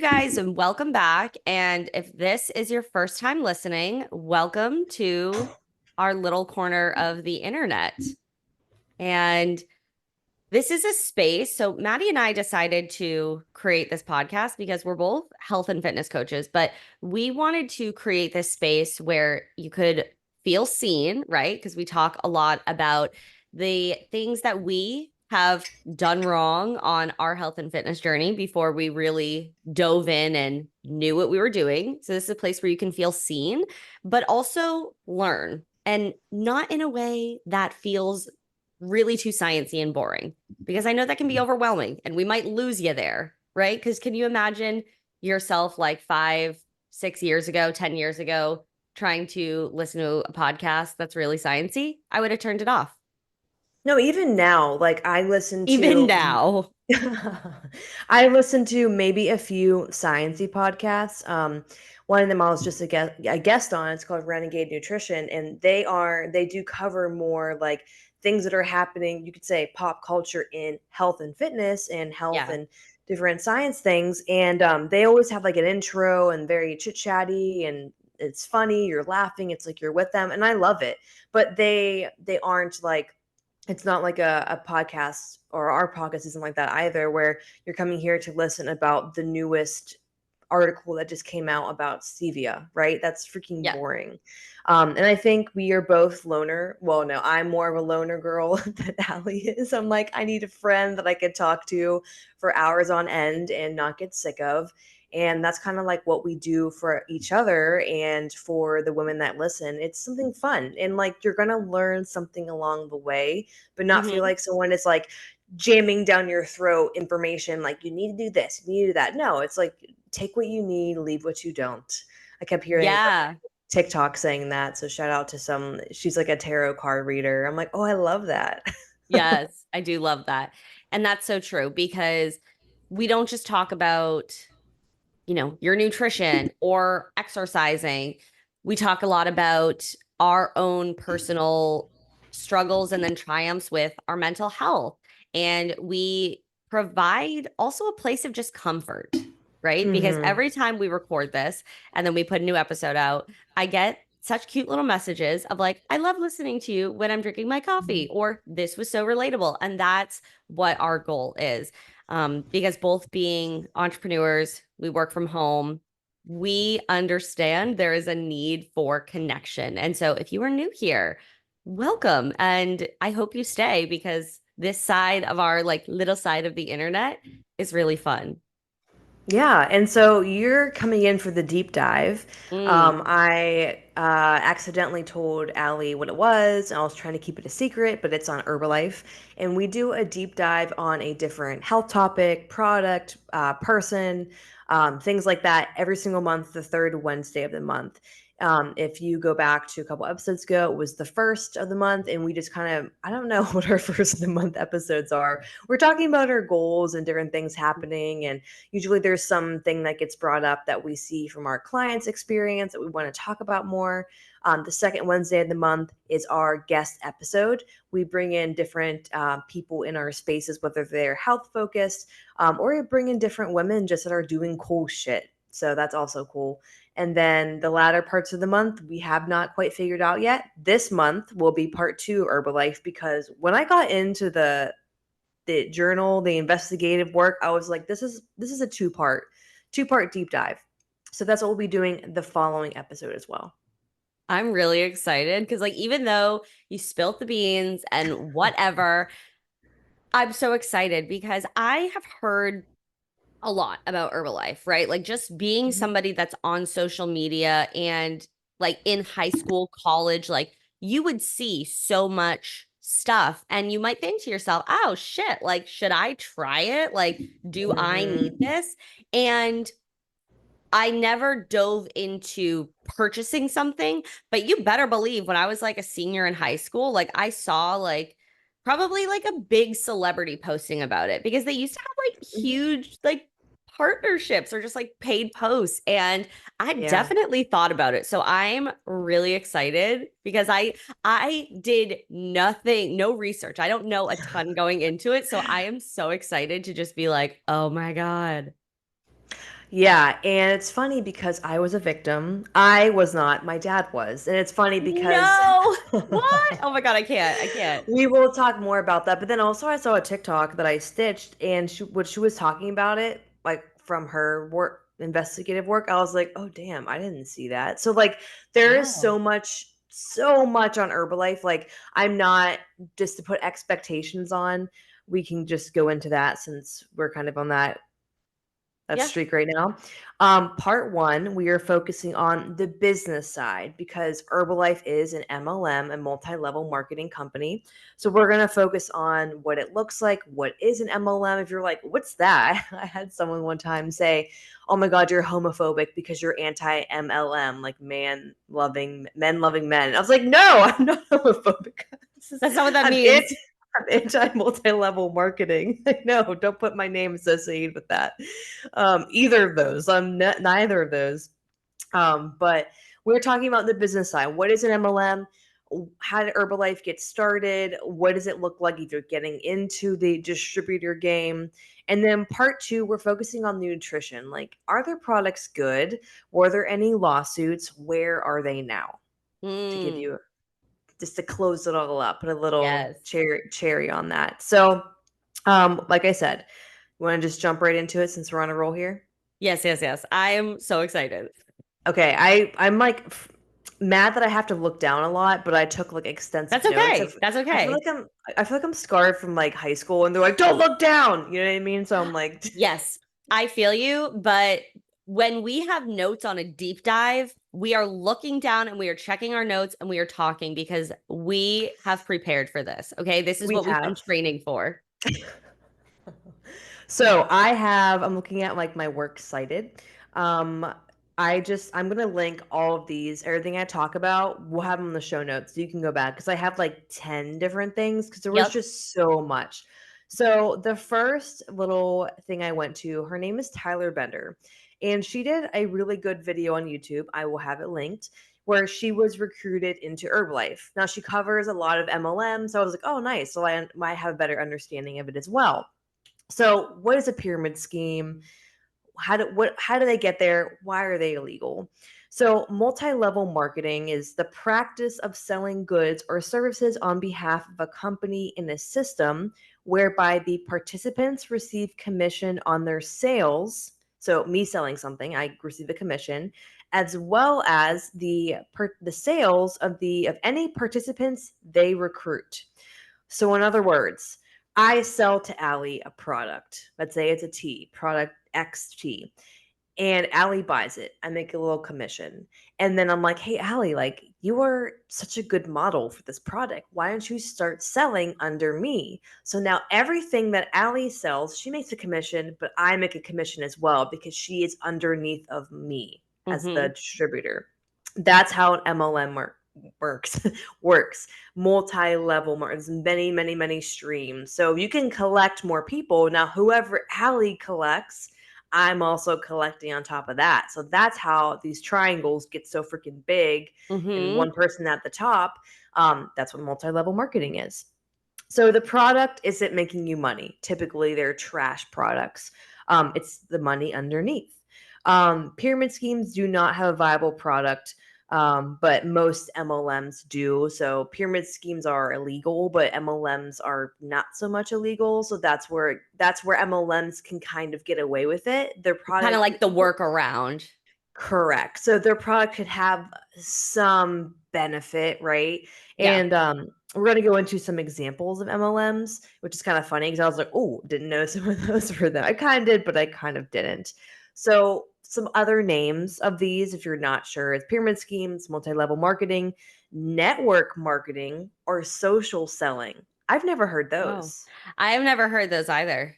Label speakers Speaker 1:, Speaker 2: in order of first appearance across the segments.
Speaker 1: Guys, and welcome back. And if this is your first time listening, welcome to our little corner of the internet. And this is a space. So, Maddie and I decided to create this podcast because we're both health and fitness coaches, but we wanted to create this space where you could feel seen, right? Because we talk a lot about the things that we have done wrong on our health and fitness journey before we really dove in and knew what we were doing. So, this is a place where you can feel seen, but also learn, and not in a way that feels really too sciencey and boring, because I know that can be overwhelming and we might lose you there, right? Because can you imagine yourself like 5, 6 years ago, 10 years ago, trying to listen to a podcast that's really sciencey? I would have turned it off.
Speaker 2: No, even now, like I listen
Speaker 1: Even
Speaker 2: to
Speaker 1: now.
Speaker 2: I listen to maybe a few sciencey podcasts. One of them I was just a guest on. It's called Renegade Nutrition, and they do cover more like things that are happening. You could say pop culture in health and fitness and health
Speaker 1: Yeah.
Speaker 2: and different science things. And they always have like an intro and very chit chatty and it's funny. You're laughing. It's like you're with them, and I love it. But they aren't like it's not like a podcast, or our podcast isn't like that either, where you're coming here to listen about the newest article that just came out about stevia, right? That's freaking
Speaker 1: Yeah.
Speaker 2: boring. And I think we are both loner. Well, no, I'm more of a loner girl than Allie is. I'm like, I need a friend that I could talk to for hours on end and not get sick of. And that's kind of like what we do for each other and for the women that listen. It's something fun. And like you're going to learn something along the way, but not feel
Speaker 1: Hmm.
Speaker 2: like someone is like jamming down your throat information like you need to do this, you need to do that. No, it's like take what you need, leave what you don't. I kept hearing
Speaker 1: Yeah.
Speaker 2: TikTok saying that. So shout out to she's like a tarot card reader. I'm like, oh, I love that.
Speaker 1: Yes, I do love that. And that's so true because we don't just talk about your nutrition or exercising. We talk a lot about our own personal struggles and then triumphs with our mental health. And we provide also a place of just comfort, right? Because
Speaker 2: Hmm.
Speaker 1: every time we record this and then we put a new episode out, I get such cute little messages of like, I love listening to you when I'm drinking my coffee, or this was so relatable. And that's what our goal is, because both being entrepreneurs, we work from home, we understand there is a need for connection. And so if you are new here, welcome. And I hope you stay because this side of our like little side of the internet is really fun.
Speaker 2: Yeah, and so you're coming in for the deep dive.
Speaker 1: Mm.
Speaker 2: I accidentally told Allie what it was. I was trying to keep it a secret, but it's on Herbalife. And we do a deep dive on a different health topic, product, person, things like that every single month, the third Wednesday of the month. If you go back to a couple episodes ago, it was the first of the month, and we just kind of, I don't know what our first of the month episodes are. We're talking about our goals and different things happening, and usually there's something that gets brought up that we see from our clients' experience that we want to talk about more. The second Wednesday of the month is our guest episode. We bring in different people in our spaces, whether they're health focused, or we bring in different women just that are doing cool shit. So that's also cool. And then the latter parts of the month, we have not quite figured out yet. This month will be part two Herbalife, because when I got into the journal, the investigative work, I was like, this is a two part deep dive. So that's what we'll be doing the following episode as well.
Speaker 1: I'm really excited because, like, even though you spilt the beans and whatever, I'm so excited because I have heard a lot about Herbalife, right? Like just being
Speaker 2: Mhm.
Speaker 1: somebody that's on social media and like in high school, college, like you would see so much stuff and you might think to yourself, oh shit, like should I try it? Like, do I need
Speaker 2: Mhm.
Speaker 1: this? And I never dove into purchasing something, but you better believe when I was like a senior in high school, like I saw like probably like a big celebrity posting about it because they used to have like
Speaker 2: Mhm.
Speaker 1: huge like partnerships or just like paid posts, and I
Speaker 2: Yeah.
Speaker 1: definitely thought about it. So I'm really excited because I did nothing, no research. I don't know a ton going into it, so I am so excited to just be like, "Oh my God."
Speaker 2: Yeah, and it's funny because I was a victim. I was not, my dad was. And it's funny because
Speaker 1: No. What? Oh my God, I can't. I can't.
Speaker 2: we will talk more about that. But then also I saw a TikTok that I stitched and what she was talking about it, like from her work, investigative work. I was like, oh damn, I didn't see that. So like there is
Speaker 1: Wow.
Speaker 2: so much on Herbalife. Like I'm not just to put expectations on. We can just go into that since we're kind of on that
Speaker 1: Yeah.
Speaker 2: streak right now. Part one, we are focusing on the business side because Herbalife is an MLM, a multi level marketing company. So we're going to focus on what it looks like, what is an MLM. If you're like, what's that? I had someone one time say, oh my God, you're homophobic because you're anti MLM, like men loving men. I was like, no, I'm not homophobic. This is,
Speaker 1: That's not what that
Speaker 2: I'm
Speaker 1: means.
Speaker 2: I'm anti multi-level marketing. No, don't put my name associated with that. Either of those. Neither of those. But we're talking about the business side. What is an MLM? How did Herbalife get started? What does it look like if you're getting into the distributor game? And then part two, we're focusing on the nutrition. Like, are their products good? Were there any lawsuits? Where are they now? To give
Speaker 1: Mm,
Speaker 2: you just to close it all up, put a little
Speaker 1: yes.
Speaker 2: cherry on that. So, like I said, you want to just jump right into it since we're on a roll here?
Speaker 1: Yes, yes, yes. I am so excited.
Speaker 2: Okay, I'm like mad that I have to look down a lot, but I took like
Speaker 1: That's
Speaker 2: extensive notes.
Speaker 1: okay. That's
Speaker 2: I feel
Speaker 1: okay.
Speaker 2: like I feel like I'm scarred from like high school, and they're like, "Don't look down," you know what I mean? So I'm like,
Speaker 1: Yes, I feel you. But when we have notes on a deep dive, we are looking down and we are checking our notes and we are talking because we have prepared for this. Okay. This is
Speaker 2: we
Speaker 1: what we've been
Speaker 2: have.
Speaker 1: training for.
Speaker 2: So I'm looking at like my works cited. Um, I'm gonna link all of these, everything I talk about, we'll have them in the show notes. So you can go back because I have like 10 different things because there was
Speaker 1: Yep.
Speaker 2: just so much. So the first little thing I went to, her name is Tyler Bender, and she did a really good video on YouTube. I will have it linked where she was recruited into Herbalife. Now she covers a lot of MLM, so I was like, oh nice. So I might have a better understanding of it as well. So, what is a pyramid scheme? How do they get there? Why are they illegal? So, multi-level marketing is the practice of selling goods or services on behalf of a company in a system whereby the participants receive commission on their sales. So, me selling something, I receive a commission, as well as the sales of any participants they recruit. So, in other words, I sell to Allie a product. Let's say it's a tea, product X tea, and Allie buys it. I make a little commission. And then I'm like, hey, Allie, like, you are such a good model for this product. Why don't you start selling under me? So now everything that Allie sells, she makes a commission, but I make a commission as well because she is underneath of me as the
Speaker 1: Mm-hmm.
Speaker 2: distributor. That's how an MLM works. Works multi-level there's many streams, so you can collect more people. Now whoever Allie collects, I'm also collecting on top of that. So that's how these triangles get so freaking big and
Speaker 1: Mm-hmm.
Speaker 2: one person at the top. That's what multi-level marketing is. So the product isn't making you money. Typically they're trash products. It's the money underneath. Pyramid schemes do not have a viable product, but most MLMs do. So pyramid schemes are illegal, but MLMs are not so much illegal. So that's where MLMs can kind of get away with it. Their
Speaker 1: Kind of
Speaker 2: product,
Speaker 1: like the workaround.
Speaker 2: correct. So their product could have some benefit, right?
Speaker 1: Yeah.
Speaker 2: And we're going to go into some examples of MLMs, which is kind of funny because I was like, oh, didn't know some of those were them. I kind of did, but I kind of didn't. So some other names of these, if you're not sure, it's pyramid schemes, multi-level marketing, network marketing, or social selling. I've never heard
Speaker 1: Oh,
Speaker 2: those.
Speaker 1: I have never heard those either.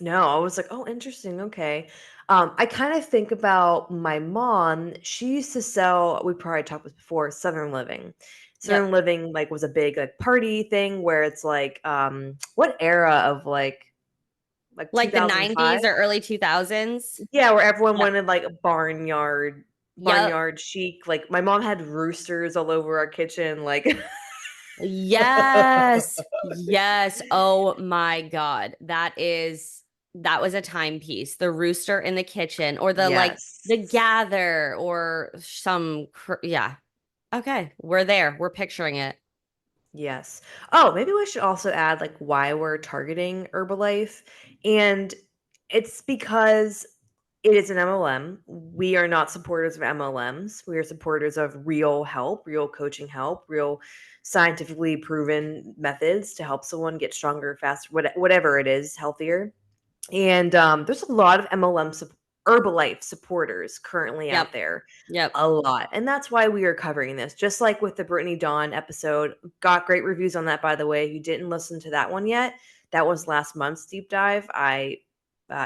Speaker 2: No, I was like, "Oh, interesting, okay." I kind of think about my mom. She used to sell, we probably talked about this before, Southern Living.
Speaker 1: Yep.
Speaker 2: Southern Living, like, was a big, like, party thing where it's like, what era of, like
Speaker 1: Like the
Speaker 2: 2005?
Speaker 1: 90s or early 2000s.
Speaker 2: Yeah, where everyone
Speaker 1: Yep.
Speaker 2: wanted, like, a barnyard
Speaker 1: Yep.
Speaker 2: chic, like, my mom had roosters all over our kitchen, like
Speaker 1: Yes. Yes. Oh my God. That is. that was a timepiece. The rooster in the kitchen, or the like
Speaker 2: Yes.
Speaker 1: the gather, or yeah. Okay, we're there. We're picturing it.
Speaker 2: Yes. Oh, maybe we should also add like why we're targeting Herbalife. And it's because it is an MLM. We are not supporters of MLMs. We are supporters of real help, real coaching help, real scientifically proven methods to help someone get stronger, faster, whatever it is, healthier. And there's a lot of Herbalife supporters currently
Speaker 1: Yep.
Speaker 2: out there.
Speaker 1: Yep.
Speaker 2: A lot. And that's why we are covering this. Just like with the Brittany Dawn episode, got great reviews on that, by the way. If you didn't listen to that one yet, that was last month's deep dive. I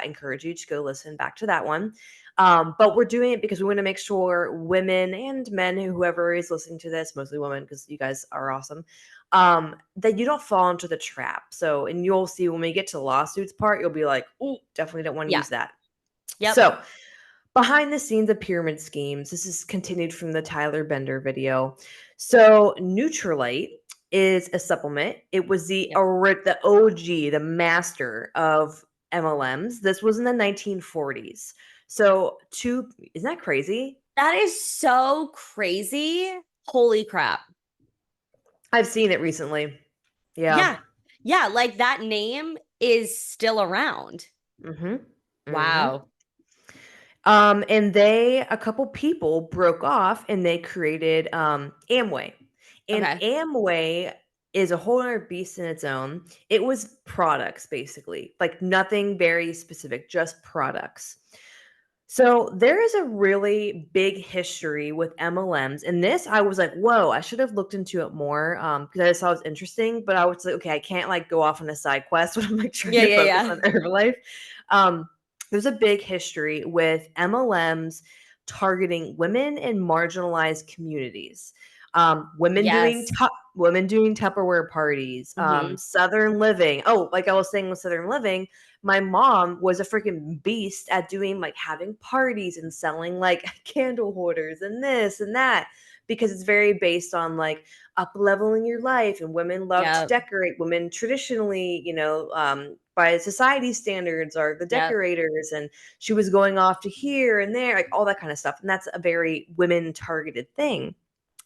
Speaker 2: encourage you to go listen back to that one. But we're doing it because we want to make sure women and men, whoever is listening to this, mostly women, because you guys are awesome, that you don't fall into the trap. So, and you'll see when we get to the lawsuits part, you'll be like, oh, definitely don't want to
Speaker 1: Yeah.
Speaker 2: use that.
Speaker 1: Yep.
Speaker 2: So, behind the scenes of pyramid schemes, this is continued from the Tyler Bender video. So, Nutrilite is a supplement. It was
Speaker 1: Yep.
Speaker 2: the OG, the master of MLMs. This was in the 1940s. So, isn't that crazy?
Speaker 1: That is so crazy. Holy crap.
Speaker 2: I've seen it recently. Yeah.
Speaker 1: Yeah. Yeah, like that name is still around.
Speaker 2: Mhm. Mhm.
Speaker 1: Wow.
Speaker 2: And a couple people broke off and they created Amway. And
Speaker 1: Okay.
Speaker 2: Amway is a whole other beast in its own. It was products, basically, like nothing very specific, just products. So there is a really big history with MLMs. And this, I was like, whoa, I should have looked into it more because I just thought it was interesting. But I was like, okay, I can't like go off on a side quest when I'm like trying
Speaker 1: Yeah,
Speaker 2: to
Speaker 1: yeah,
Speaker 2: focus
Speaker 1: yeah.
Speaker 2: on Herbalife. Um, there's a big history with MLMs targeting women in marginalized communities.
Speaker 1: Yes.
Speaker 2: Women doing Tupperware parties,
Speaker 1: Mm-hmm.
Speaker 2: Southern living. Oh, like I was saying with Southern living, my mom was a freaking beast at doing like having parties and selling like candle holders and this and that because it's very based on like up leveling your life, and women love to
Speaker 1: Yep.
Speaker 2: decorate. Women traditionally, by society standards, are the
Speaker 1: Yep.
Speaker 2: decorators, and she was going off to here and there, like all that kind of stuff. And that's a very women targeted thing.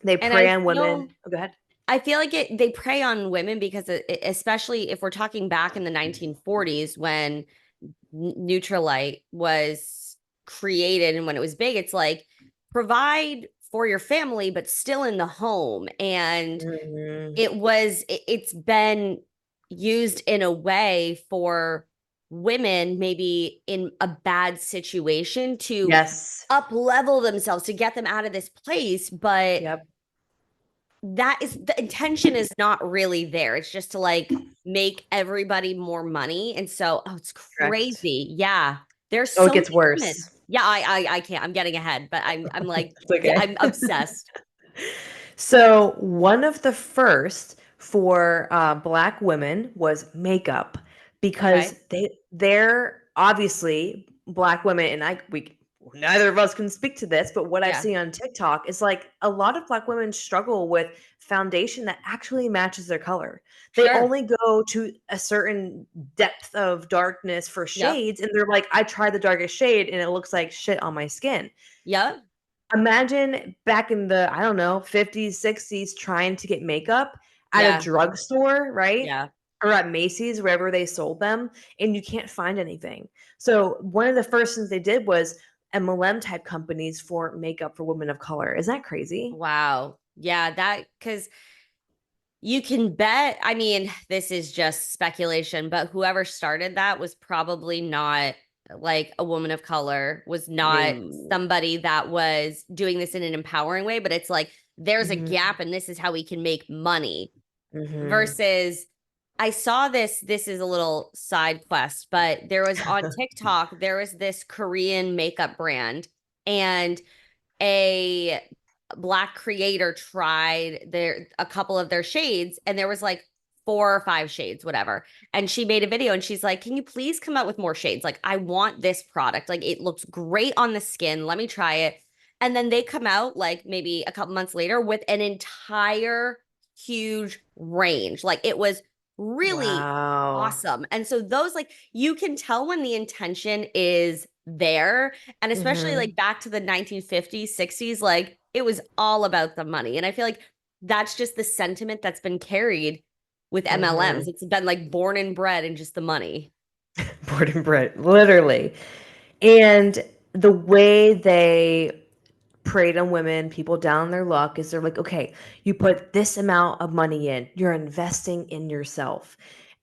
Speaker 2: They
Speaker 1: And
Speaker 2: prey on women. Oh, go ahead.
Speaker 1: I feel like they prey on women because especially if we're talking back in the 1940s when Nutrilite was created and when it was big, it's like provide for your family but still in the home. And
Speaker 2: Hmm.
Speaker 1: it's been used in a way for women maybe in a bad situation to
Speaker 2: Yes.
Speaker 1: up level themselves to get them out of this place, but
Speaker 2: Yep.
Speaker 1: that is the intention is not really there. It's just to like make everybody more money. And so, oh, it's
Speaker 2: Correct.
Speaker 1: crazy. Yeah. There's
Speaker 2: Oh, it
Speaker 1: so
Speaker 2: gets
Speaker 1: many women.
Speaker 2: worse.
Speaker 1: Yeah, I can't. I'm getting ahead, but I'm like,
Speaker 2: It's okay.
Speaker 1: I'm obsessed.
Speaker 2: So, one of the first for Black women was makeup because
Speaker 1: Okay.
Speaker 2: they're obviously Black women, and we neither of us can speak to this, but what I've
Speaker 1: Yeah.
Speaker 2: seen on TikTok is like a lot of Black women struggle with foundation that actually matches their color. They
Speaker 1: Sure.
Speaker 2: only go to a certain depth of darkness for
Speaker 1: Yep.
Speaker 2: shades, and they're like, I tried the darkest shade and it looks like shit on my skin.
Speaker 1: Yep.
Speaker 2: Imagine back in the, I don't know, 50s, 60s trying to get makeup at a
Speaker 1: Yeah.
Speaker 2: drugstore, right?
Speaker 1: Yeah.
Speaker 2: Or at Macy's, wherever they sold them, and you can't find anything. So one of the first things they did was MLM type companies for makeup for women of color. Isn't that crazy?
Speaker 1: Wow. Yeah, that because you can bet, I mean, this is just speculation, but whoever started that was probably not like a woman of color, was not
Speaker 2: No.
Speaker 1: somebody that was doing this in an empowering way, but it's like there's a
Speaker 2: Mhm,
Speaker 1: gap and this is how we can make money
Speaker 2: mhm.
Speaker 1: versus I saw this is a little side quest, but there was on TikTok, there was this Korean makeup brand and a black creator tried a couple of their shades and there was like 4 or 5 shades whatever, and she made a video and she's like, can you please come out with more shades, like I want this product, like it looks great on the skin, let me try it. And then they come out like maybe a couple months later with an entire huge range, like it was really
Speaker 2: Wow.
Speaker 1: awesome. And so those like you can tell when the intention is there, and especially
Speaker 2: Mm-hmm.
Speaker 1: like back to the 1950s, 60s, like it was all about the money. And I feel like that's just the sentiment that's been carried with
Speaker 2: Mm-hmm.
Speaker 1: MLMs. It's been like born and bred in just the money.
Speaker 2: Board and bread, literally. And the way they preyed on women, people down on their luck, is they're like, okay, you put this amount of money in, you're investing in yourself.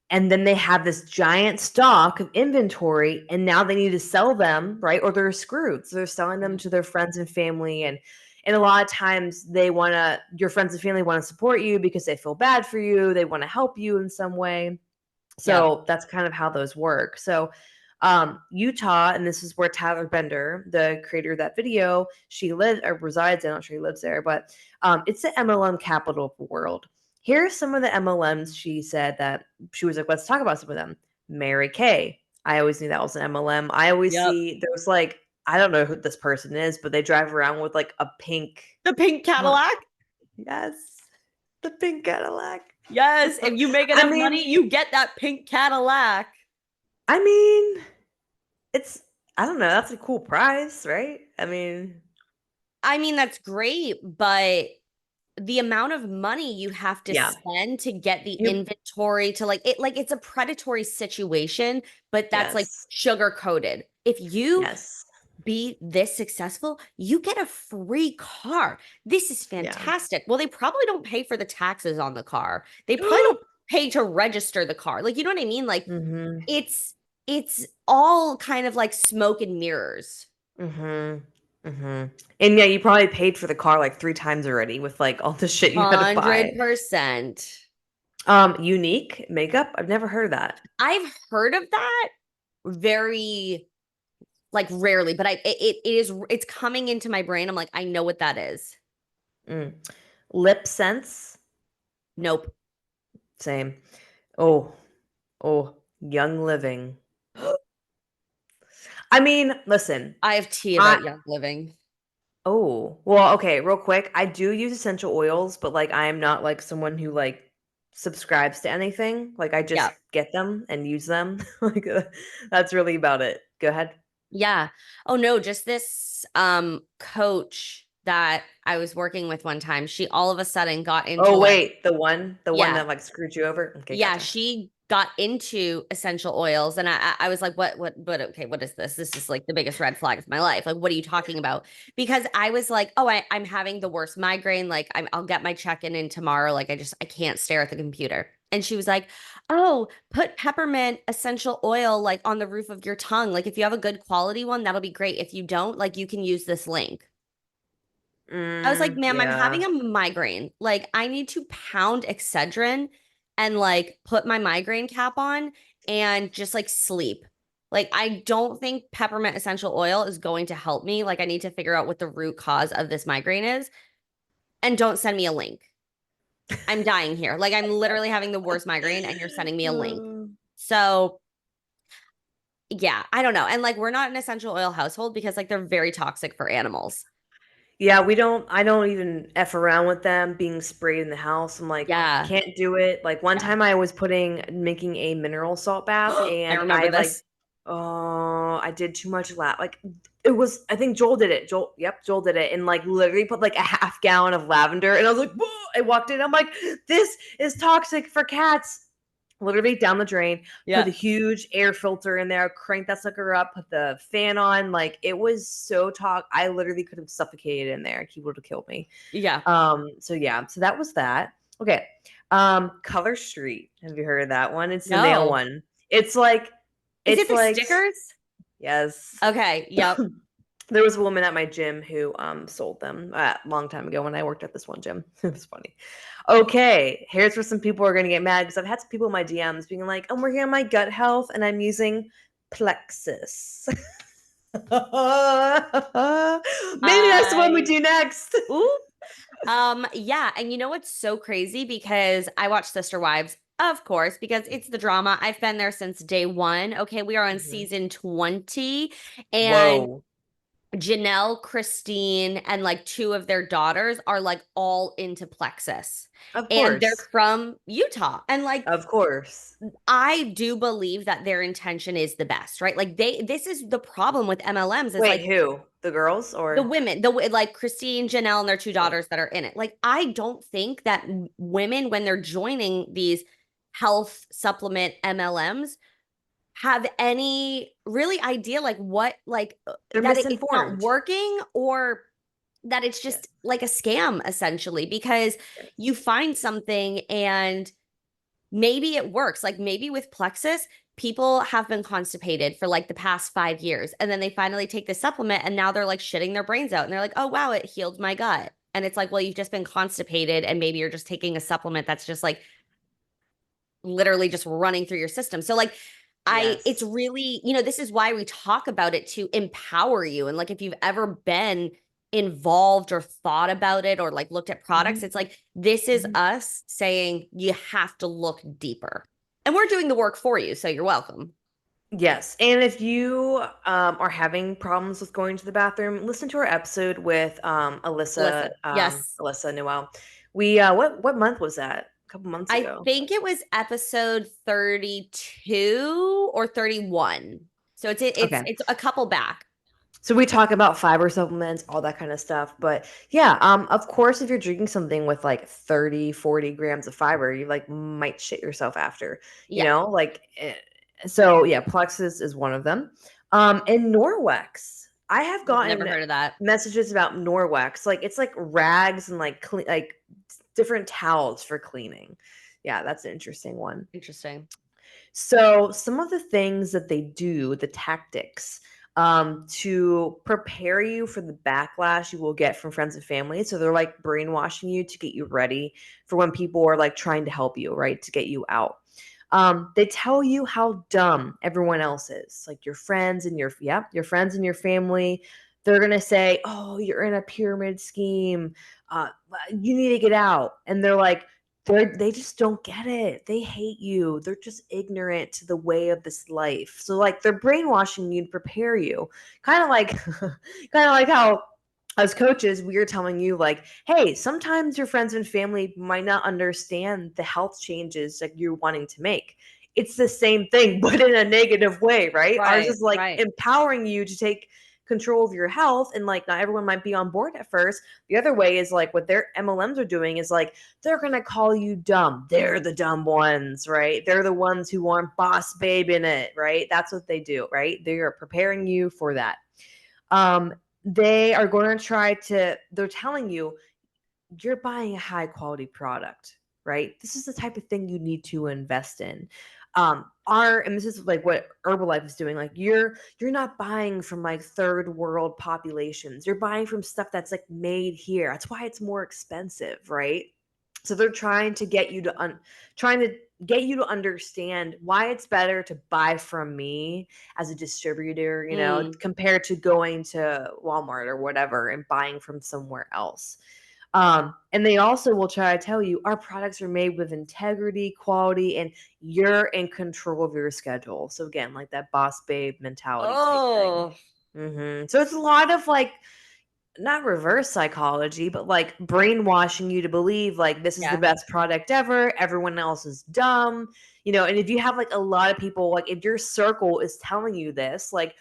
Speaker 2: And then they have this giant stock of inventory, and now they need to sell them, right? Or they're screwed. So they're selling them
Speaker 1: Yeah.
Speaker 2: to their friends and family. And a lot of times they want to, your friends and family want to support you because they feel bad for you. They want to help you in some way.
Speaker 1: Yep.
Speaker 2: So that's kind of how those work. So Utah, and this is where Tyler Bender, the creator of that video, she lives or resides. I'm not sure he lives there, but it's the MLM capital of the world. Here's some of the MLMs she said that she was like, let's talk about some of them. Mary Kay. I always knew that was an MLM. I always
Speaker 1: Yep.
Speaker 2: see there's like, I don't know who this person is, but they drive around with like a pink.
Speaker 1: The pink
Speaker 2: What?
Speaker 1: Cadillac.
Speaker 2: Yes, the pink Cadillac.
Speaker 1: Yes. If you make
Speaker 2: I
Speaker 1: enough
Speaker 2: mean,
Speaker 1: money, you get that pink Cadillac.
Speaker 2: I mean, it's I don't know, that's a cool prize, right? I mean,
Speaker 1: I mean, that's great, but the amount of money you have to
Speaker 2: yeah.
Speaker 1: spend to get the
Speaker 2: You
Speaker 1: inventory to like it's a predatory situation, but that's like
Speaker 2: yes.
Speaker 1: sugar coated. If you
Speaker 2: Yes.
Speaker 1: be this successful, you get a free car. This is
Speaker 2: Yeah.
Speaker 1: fantastic. Well, they probably don't pay for the taxes on the car. They probably don't pay to register the car. Like, you know what I mean? Like
Speaker 2: Mhm.
Speaker 1: it's it's all kind of like smoke and mirrors.
Speaker 2: Mhm. Mhm. And yeah, you probably paid for the car like 3 times already with like all the shit you had to buy.
Speaker 1: 100%.
Speaker 2: Unique makeup? I've never heard of that.
Speaker 1: I've heard of that very like rarely, but it's coming into my brain. I'm like, I know what that is.
Speaker 2: Mm. Lip sense?
Speaker 1: Nope.
Speaker 2: Same. Oh, oh, Young Living. I mean, listen,
Speaker 1: I have tea
Speaker 2: I
Speaker 1: about Young Living.
Speaker 2: Oh, well, okay, real quick. I do use essential oils, but like I am not like someone who like subscribes to anything. Like I
Speaker 1: Yeah.
Speaker 2: just get them and use them. Like that's really about it. Go ahead.
Speaker 1: Yeah. Oh no, just this coach that I was working with one time. She all of a sudden got into
Speaker 2: Oh,
Speaker 1: like,
Speaker 2: wait, the one
Speaker 1: yeah,
Speaker 2: that like screwed you over? Okay,
Speaker 1: yeah,
Speaker 2: gotcha.
Speaker 1: she got into essential oils, and I was like, what, okay, what is this? This is like the biggest red flag of my life. Like, what are you talking about? Because I was like, oh, I'm having the worst migraine. Like, I'll get my check-in in tomorrow. Like, I can't stare at the computer. And she was like, oh, put peppermint essential oil like on the roof of your tongue. Like, if you have a good quality one, that'll be great. If you don't, like, you can use this link. I was like, ma'am, I'm having
Speaker 2: Yeah.
Speaker 1: a migraine. Like, I need to pound Excedrin and like put my migraine cap on and just like sleep. Like, I don't think peppermint essential oil is going to help me. Like, I need to figure out what the root cause of this migraine is. And don't send me a link. I'm dying here. Like, I'm literally having the worst migraine and you're sending me a link. So, yeah, I don't know. And like, we're not an essential oil household because like they're very toxic for animals.
Speaker 2: Yeah, I don't even F around with them being sprayed in the house. I'm like,
Speaker 1: Yeah.
Speaker 2: can't do it. Like one
Speaker 1: Yeah.
Speaker 2: time I was making a mineral salt bath
Speaker 1: I
Speaker 2: and
Speaker 1: remember this.
Speaker 2: I did too much like it was, I think Joel did it. Joel did it and like literally put like a half gallon of lavender and I was like, whoa! I walked in, I'm like, this is toxic for cats. Literally down the drain, put
Speaker 1: Yeah.
Speaker 2: a huge air filter in there, crank that sucker up, put the fan on. Like it was so I literally could have suffocated in there. He would have killed me.
Speaker 1: Yeah.
Speaker 2: So yeah, so that was that. Okay. Color Street. Have you heard of that one? It's the nail
Speaker 1: No.
Speaker 2: one. It's like
Speaker 1: Is it
Speaker 2: it's
Speaker 1: the
Speaker 2: like
Speaker 1: stickers?
Speaker 2: yes.
Speaker 1: Okay. Yep.
Speaker 2: There was a woman at my gym who sold them a long time ago when I worked at this one gym. It was funny. Okay, here's where some people are gonna get mad because I've had some people in my DMs being like, "I'm working on my gut health and I'm using Plexus." Maybe that's the one we
Speaker 1: I
Speaker 2: do next.
Speaker 1: Ooh. Yeah, and you know what's so crazy because I watch Sister Wives, of course, because it's the drama. I've been there since day one. Okay, we are on
Speaker 2: Mhm.
Speaker 1: season 20, and
Speaker 2: Whoa.
Speaker 1: Janelle, Christine, and like two of their daughters are like all into plexus.
Speaker 2: Of
Speaker 1: And they're
Speaker 2: course.
Speaker 1: from Utah. And like
Speaker 2: Of course.
Speaker 1: I do believe that their intention is the best, right? Like this is the problem with MLMs is
Speaker 2: Wait,
Speaker 1: like
Speaker 2: who? The girls
Speaker 1: the
Speaker 2: or
Speaker 1: women, like Christine, Janelle, and their two daughters that are in it. Like I don't think that women, when they're joining these health supplement MLMs, have any really idea like what like
Speaker 2: they're
Speaker 1: that it's not
Speaker 2: misinformed?
Speaker 1: working or that it's just
Speaker 2: Yes.
Speaker 1: like a scam essentially because you
Speaker 2: Yes.
Speaker 1: find something and maybe it works. Like maybe with Plexus, people have been constipated for like the past 5 years. And then they finally take the supplement and now they're like shitting their brains out. And they're like, oh, wow, it healed my gut. And it's like, well, you've just been constipated and maybe you're just taking a supplement that's just like literally just running through your system. So like it's
Speaker 2: Yes.
Speaker 1: really, this is why we talk about it to empower you. And like if you've ever been involved or thought about it or like looked at products,
Speaker 2: Hmm.
Speaker 1: it's like this is
Speaker 2: Hmm.
Speaker 1: us saying you have to look deeper. And we're doing the work for you, so you're welcome.
Speaker 2: Yes, and if you are having problems with going to the bathroom, listen to our episode with
Speaker 1: Listen, yes.
Speaker 2: Alyssa Noel. We what month was that? A couple months
Speaker 1: I
Speaker 2: ago.
Speaker 1: think it was episode 32 or 31. So
Speaker 2: Okay.
Speaker 1: it's a couple back.
Speaker 2: So we talk about fiber supplements, all that kind of stuff. But yeah, of course, if you're drinking something with like 30, 40 grams of fiber, you like might shit yourself after,
Speaker 1: Yeah,
Speaker 2: so yeah, Plexus is one of them. And Norwex. I have
Speaker 1: never
Speaker 2: gotten
Speaker 1: heard of that.
Speaker 2: messages about Norwex. Like it's like rags and like like different towels for cleaning. Yeah, that's an interesting one.
Speaker 1: Interesting.
Speaker 2: So, some of the things that they do, the tactics, to prepare you for the backlash you will get from friends and family. So, they're like brainwashing you to get you ready for when people are like trying to help you, right? To get you out. They tell you how dumb everyone else is, like your friends and your friends and your family. They're gonna say, "Oh, you're in a pyramid scheme. Uh, you need to get out," and they just don't get it. They hate you. They're just ignorant to the way of this life. So like they're brainwashing you to prepare you. Kind of like kind of like how as coaches we are telling you like, "Hey, sometimes your friends and family might not understand the health changes that you're wanting to make." It's the same thing but in a negative way, right? Ours
Speaker 1: Right,
Speaker 2: is like
Speaker 1: right.
Speaker 2: empowering you to take control of your health and like not everyone might be on board at first. The other way is like what their MLMs are doing is like they're going to call you dumb. They're the dumb ones, right? They're the ones who want boss babe in it, right? That's what they do, right? They are preparing you for that. Um, they are going to they're telling you you're buying a high quality product, right? This is the type of thing you need to invest in. And this is like what Herbalife is doing. Like you're not buying from like third world populations. You're buying from stuff that's like made here. That's why it's more expensive, right? So they're trying to get you to understand why it's better to buy from me as a distributor,
Speaker 1: Mm.
Speaker 2: compared to going to Walmart or whatever and buying from somewhere else. And they also will try to tell you our products are made with integrity, quality, and you're in control of your schedule. So again, like that boss babe mentality type thing.
Speaker 1: Oh,
Speaker 2: So it's a lot of like not reverse psychology, but like brainwashing you to believe like this is the
Speaker 1: yeah.
Speaker 2: best product ever. Everyone else is dumb, And if you have like a lot of people, like if your circle is telling you this, like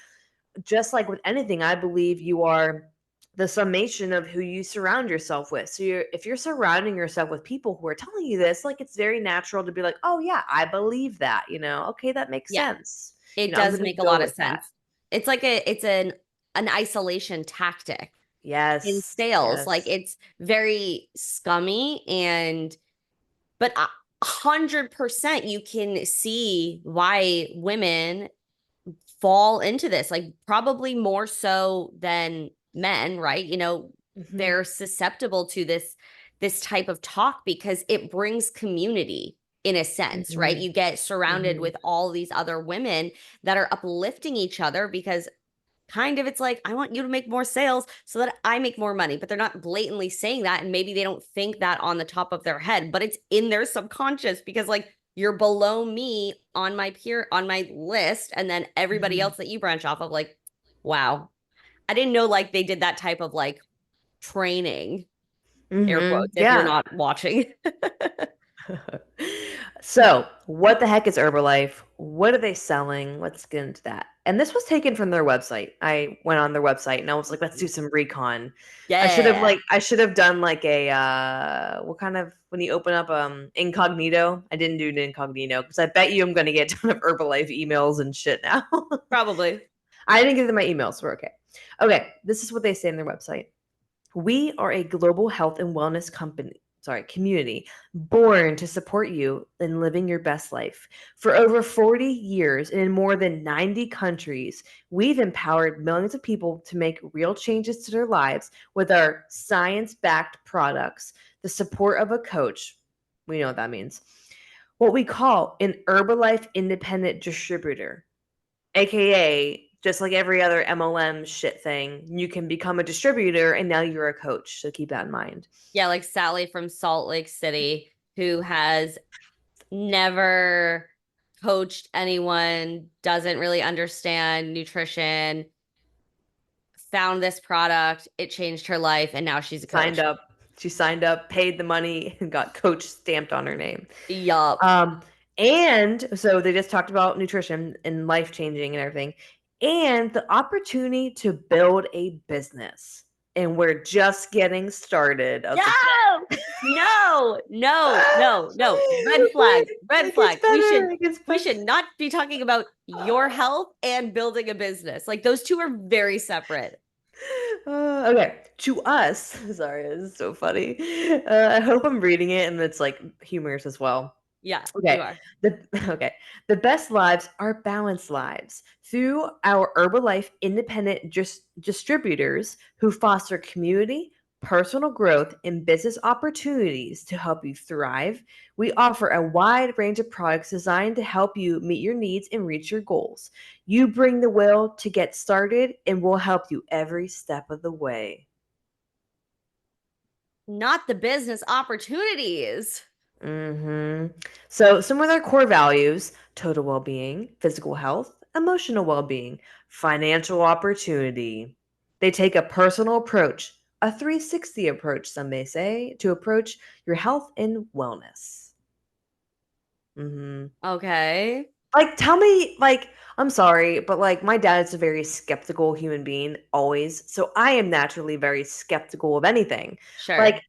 Speaker 2: just like with anything, I believe you are the summation of who you surround yourself with. So if you're surrounding yourself with people who are telling you this, like it's very natural to be like, oh yeah, I believe that. Okay, that makes
Speaker 1: Yeah.
Speaker 2: sense.
Speaker 1: It
Speaker 2: I'm
Speaker 1: does
Speaker 2: gonna
Speaker 1: make a
Speaker 2: go
Speaker 1: lot of
Speaker 2: with that.
Speaker 1: sense. It's like it's an isolation tactic in
Speaker 2: Yes,
Speaker 1: sales. Like
Speaker 2: yes.
Speaker 1: it's very scummy but 100% you can see why women fall into this, like probably more so than men, right?
Speaker 2: Hmm.
Speaker 1: They're susceptible to this type of talk because it brings community in a sense, right?
Speaker 2: Hmm.
Speaker 1: You get surrounded
Speaker 2: Hmm.
Speaker 1: with all these other women that are uplifting each other because kind of it's like I want you to make more sales so that I make more money, but they're not blatantly saying that and maybe they don't think that on the top of their head, but it's in their subconscious because like you're below me on my list and then everybody
Speaker 2: Hmm.
Speaker 1: else that you branch off of like wow. I didn't know like they did that type of like training, air quotes, if you're
Speaker 2: Yeah.
Speaker 1: not watching.
Speaker 2: So, what the heck is Herbalife? What are they selling? Let's get into that. And this was taken from their website. I went on their website and I was like, let's do some recon.
Speaker 1: Yeah,
Speaker 2: I should have done like a what kind of when you open up incognito? I didn't do an incognito because I bet you I'm gonna get a ton of Herbalife emails and shit now.
Speaker 1: probably.
Speaker 2: I didn't give them my emails, so we're okay. Okay, this is what they say in their website. We are a global health and wellness community born to support you in living your best life. For over 40 years and in more than 90 countries, we've empowered millions of people to make real changes to their lives with our science-backed products, the support of a coach. We know what that means. What we call an Herbalife independent distributor, aka just like every other MLM shit thing, you can become a distributor and now you're a coach. So keep that in mind.
Speaker 1: Yeah, like Sally from Salt Lake City, who has never coached anyone, doesn't really understand nutrition, found this product, it changed her life, and now she's a
Speaker 2: Signed
Speaker 1: coach.
Speaker 2: up. She signed up, paid the money, and got coach stamped on her name.
Speaker 1: Yup.
Speaker 2: Um, and so they just talked about nutrition and life changing and everything, and the opportunity to build a business. And we're just getting started. I was like,
Speaker 1: No, no, no, no, no. Red flag, red
Speaker 2: it gets
Speaker 1: flag.
Speaker 2: better. It gets
Speaker 1: We
Speaker 2: better.
Speaker 1: should not be talking about your health and building a business. Like those two are very separate.
Speaker 2: Okay, to us, sorry, this is so funny. I hope I'm reading it and it's like humorous as well.
Speaker 1: Yeah, you
Speaker 2: Okay,
Speaker 1: are.
Speaker 2: the okay, the best lives are balanced lives through our Herbalife independent distributors who foster community, personal growth, and business opportunities to help you thrive. We offer a wide range of products designed to help you meet your needs and reach your goals. You bring the will to get started, and we'll help you every step of the way.
Speaker 1: Not the business opportunities.
Speaker 2: So, some of their core values: total well being, physical health, emotional well being, financial opportunity. They take a personal approach, a 360 approach, some may say, to approach your health and wellness. hmm
Speaker 1: Okay,
Speaker 2: Like, tell me, like, I'm sorry, but like, my dad is a very skeptical human being, always. So, I am naturally very skeptical of anything. Like,
Speaker 1: sure.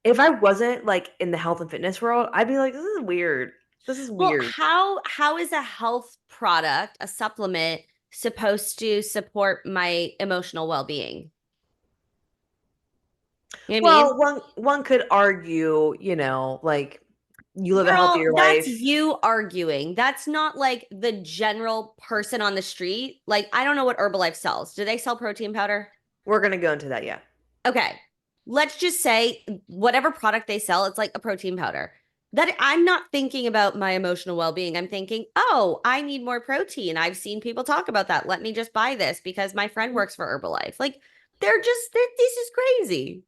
Speaker 2: if I wasn't like in the health and fitness world, I'd be like, this is weird. This is
Speaker 1: Well,
Speaker 2: weird.
Speaker 1: how is a health product, a supplement, supposed to support my emotional well-being? You know what I mean?
Speaker 2: Well, one could argue, like you live a
Speaker 1: Girl,
Speaker 2: healthier
Speaker 1: that's
Speaker 2: life.
Speaker 1: you arguing. That's not like the general person on the street. Like, I don't know what Herbalife sells. Do they sell protein powder?
Speaker 2: We're gonna go into that, yeah.
Speaker 1: Okay. Let's just say whatever product they sell, it's like a protein powder. That I'm not thinking about my emotional well-being. I'm thinking, "Oh, I need more protein. I've seen people talk about that. Let me just buy this because my friend works for Herbalife." Like, this is crazy.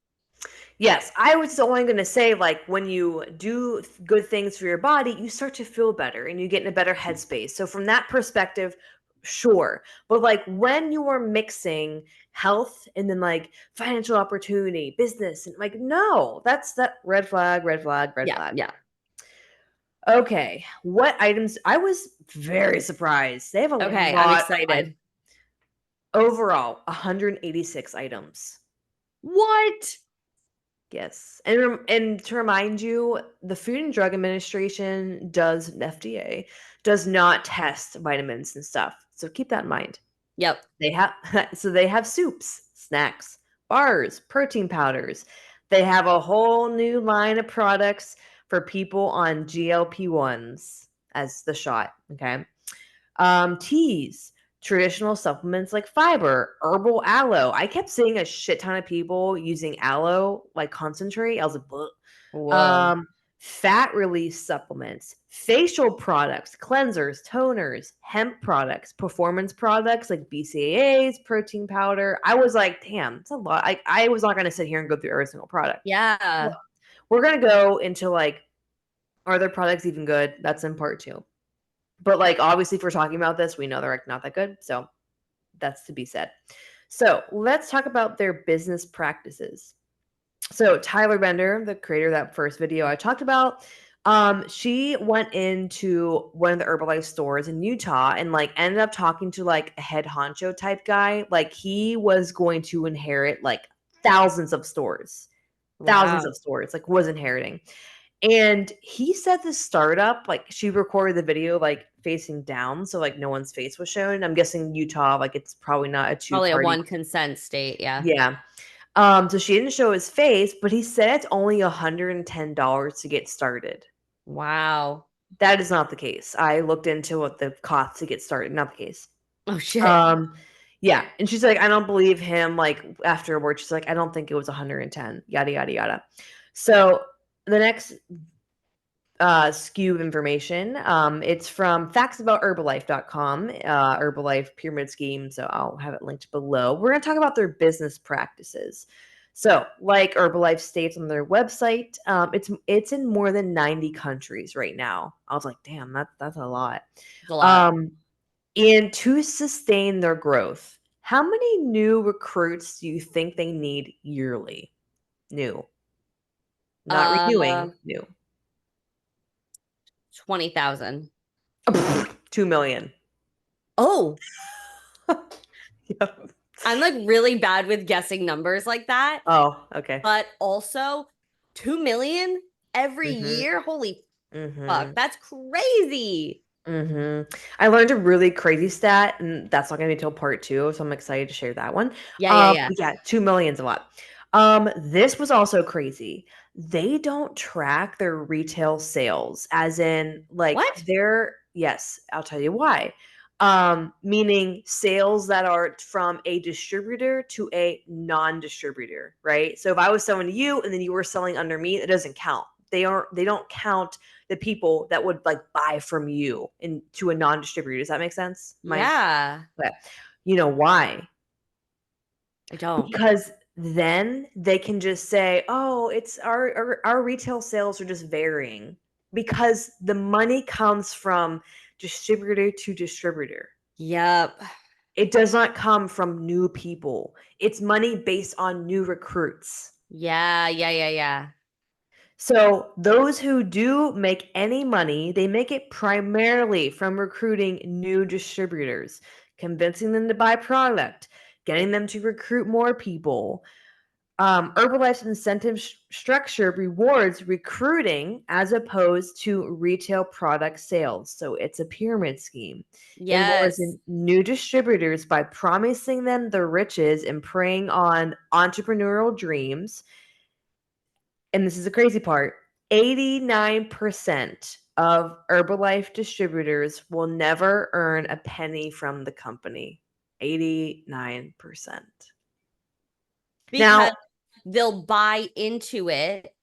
Speaker 2: Yes, I was only gonna say like when you do good things for your body, you start to feel better and you get in a better headspace. So from that perspective, sure. But like when you are mixing health and then like financial opportunity, business, and like no, that's that red flag, red flag, red
Speaker 1: Yeah,
Speaker 2: flag.
Speaker 1: yeah.
Speaker 2: Okay, what items? I was very surprised. They have a
Speaker 1: Okay, I'm
Speaker 2: lot of items.
Speaker 1: excited.
Speaker 2: Overall, 186 items.
Speaker 1: What?
Speaker 2: Yes. And to remind you, the Food and Drug Administration FDA does not test vitamins and stuff. So keep that in mind.
Speaker 1: Yep.
Speaker 2: They have they have soups, snacks, bars, protein powders. They have a whole new line of products for people on GLP-1s as the shot, okay? Teas, traditional supplements like fiber, herbal aloe. I kept seeing a shit ton of people using aloe like concentrate. I was like, "Bleh."
Speaker 1: Whoa.
Speaker 2: um, fat release supplements, facial products, cleansers, toners, hemp products, performance products like BCAAs, protein powder. I was like, damn, it's a lot. I was not going to sit here and go through every single product.
Speaker 1: Yeah.
Speaker 2: Well, we're going to go into like, are their products even good? That's in part two. But like, obviously, if we're talking about this, we know they're like not that good. So That's to be said. So let's talk about their business practices. So Tyler Bender, the creator of that first video I talked about, she went into one of the Herbalife stores in Utah and like ended up talking to like a head honcho type guy. Like he was going to inherit like thousands of stores, thousands
Speaker 1: Wow.
Speaker 2: of stores, like was inheriting. And he said the startup, like she recorded the video like facing down, so like no one's face was shown. I'm guessing Utah, like it's probably not a two
Speaker 1: Probably a
Speaker 2: party.
Speaker 1: one consent state. Yeah.
Speaker 2: Yeah. So she didn't show his face, but he said it's only $110 to get started.
Speaker 1: Wow.
Speaker 2: That is not the case. I looked into what the cost to get started, not the case.
Speaker 1: Oh, shit.
Speaker 2: Um, yeah, and she's like, I don't believe him. Like afterwards, she's like, I don't think it was 110. Yada yada yada. So the next skew of information. It's from factsabout.herbalife.com, Herbalife pyramid scheme. So I'll have it linked below. We're going to talk about their business practices. So, like Herbalife states on their website, it's in more than 90 countries right now. I was like, damn, that's a lot.
Speaker 1: It's a lot.
Speaker 2: Um, and to sustain their growth, how many new recruits do you think they need yearly? New, not
Speaker 1: Uh,
Speaker 2: renewing, new.
Speaker 1: 20,000.
Speaker 2: 2 million.
Speaker 1: Oh,
Speaker 2: Yep.
Speaker 1: I'm like really bad with guessing numbers like that,
Speaker 2: Oh, okay.
Speaker 1: but also 2 million every
Speaker 2: Mhm.
Speaker 1: year. Holy fuck.
Speaker 2: Mhm.
Speaker 1: That's crazy.
Speaker 2: Mhm. I learned a really crazy stat, and that's not gonna be until part 2, so I'm excited to share that one.
Speaker 1: Yeah, yeah, yeah.
Speaker 2: But yeah, 2 million's a lot. This was also crazy. They don't track their retail sales, as in, like,
Speaker 1: What?
Speaker 2: their yes, I'll tell you why. Meaning sales that are from a distributor to a non-distributor, right? So if I was selling to you and then you were selling under me, it doesn't count. They don't count the people that would like buy from you into a non-distributor. Does that make sense? My
Speaker 1: Yeah,
Speaker 2: okay. You know why?
Speaker 1: I don't.
Speaker 2: Because then they can just say, "Oh, it's our retail sales are just varying," because the money comes from distributor to distributor.
Speaker 1: Yep.
Speaker 2: It does not come from new people. It's money based on new recruits.
Speaker 1: Yeah, yeah, yeah, yeah.
Speaker 2: So, those who do make any money, they make it primarily from recruiting new distributors, convincing them to buy product, getting them to recruit more people. Herbalife's incentive structure rewards recruiting as opposed to retail product sales. So, it's a pyramid scheme. It rewards
Speaker 1: Yes.
Speaker 2: new distributors by promising them the riches and preying on entrepreneurial dreams, and this is the crazy part, 89% of Herbalife distributors will never earn a penny from the company. 89%.
Speaker 1: Because
Speaker 2: Now,
Speaker 1: they'll buy into it